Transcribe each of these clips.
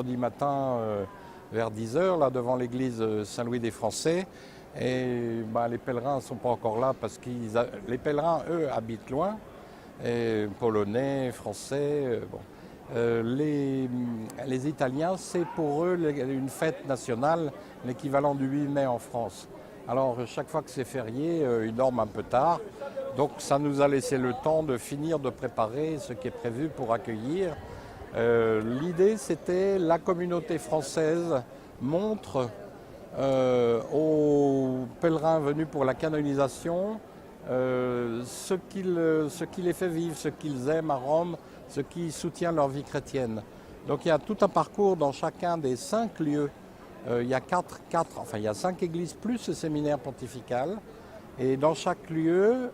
mercredi matin vers 10 h là devant l'église Saint-Louis des Français. Et les pèlerins ne sont pas encore là parce que les pèlerins, eux, habitent loin, et polonais, français. Les Italiens, c'est pour eux une fête nationale, l'équivalent du 8 mai en France. Alors chaque fois que c'est férié, ils dorment un peu tard. Donc ça nous a laissé le temps de finir de préparer ce qui est prévu pour accueillir. L'idée, c'était la communauté française montre aux pèlerins venus pour la canonisation ce qui les fait vivre, ce qu'ils aiment à Rome, ce qui soutient leur vie chrétienne. Donc il y a tout un parcours dans chacun des 5 lieux. Il y a 5 églises plus le séminaire pontifical. Et dans chaque lieu,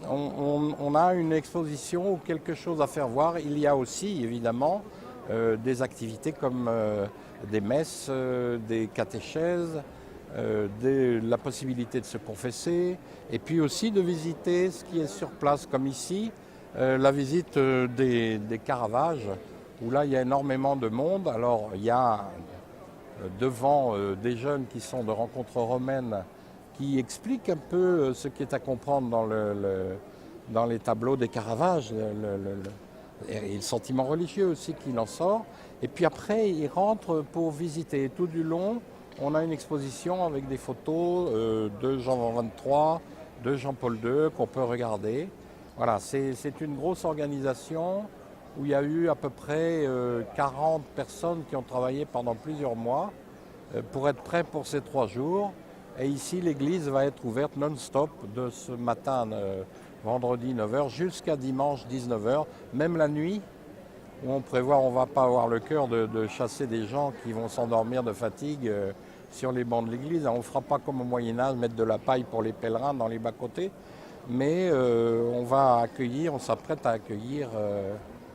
on a une exposition ou quelque chose à faire voir. Il y a aussi évidemment des activités comme des messes, des catéchèses, la possibilité de se confesser, et puis aussi de visiter ce qui est sur place, comme ici, la visite des Caravages, où là il y a énormément de monde. Alors il y a devant des jeunes qui sont de rencontres romaines qui expliquent un peu ce qui est à comprendre dans les tableaux des Caravages, et le sentiment religieux aussi qu'il en sort. Et puis après, ils rentrent pour visiter. Tout du long, on a une exposition avec des photos de Jean XXIII, de Jean-Paul II qu'on peut regarder. Voilà, c'est une grosse organisation où il y a eu à peu près 40 personnes qui ont travaillé pendant plusieurs mois pour être prêts pour ces 3 jours. Et ici, l'église va être ouverte non-stop de ce matin, vendredi 9 h, jusqu'à dimanche 19 h, même la nuit, où on prévoit, on ne va pas avoir le cœur de chasser des gens qui vont s'endormir de fatigue sur les bancs de l'église. On ne fera pas comme au Moyen-Âge, mettre de la paille pour les pèlerins dans les bas-côtés, mais on va accueillir, on s'apprête à accueillir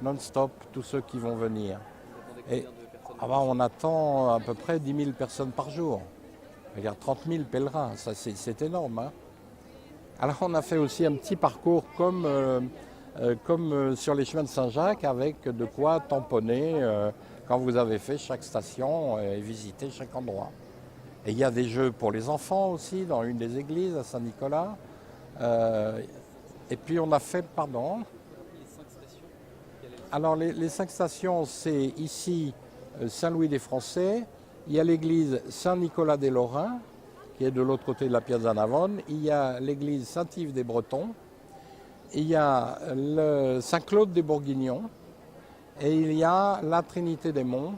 non-stop tous ceux qui vont venir. Et on attend à peu près 10 000 personnes par jour. Regarde, 30 000 pèlerins, ça c'est énorme. Hein. Alors on a fait aussi un petit parcours comme sur les chemins de Saint-Jacques, avec de quoi tamponner quand vous avez fait chaque station et visiter chaque endroit. Et il y a des jeux pour les enfants aussi dans une des églises à Saint-Nicolas. Et puis on a fait, pardon. Les 5 stations. Alors les 5 stations, c'est ici Saint-Louis des Français. Il y a l'église Saint-Nicolas des Lorrains, qui est de l'autre côté de la Piazza Navone. Il y a l'église Saint-Yves des Bretons. Il y a le Saint-Claude des Bourguignons. Et il y a la Trinité des Monts,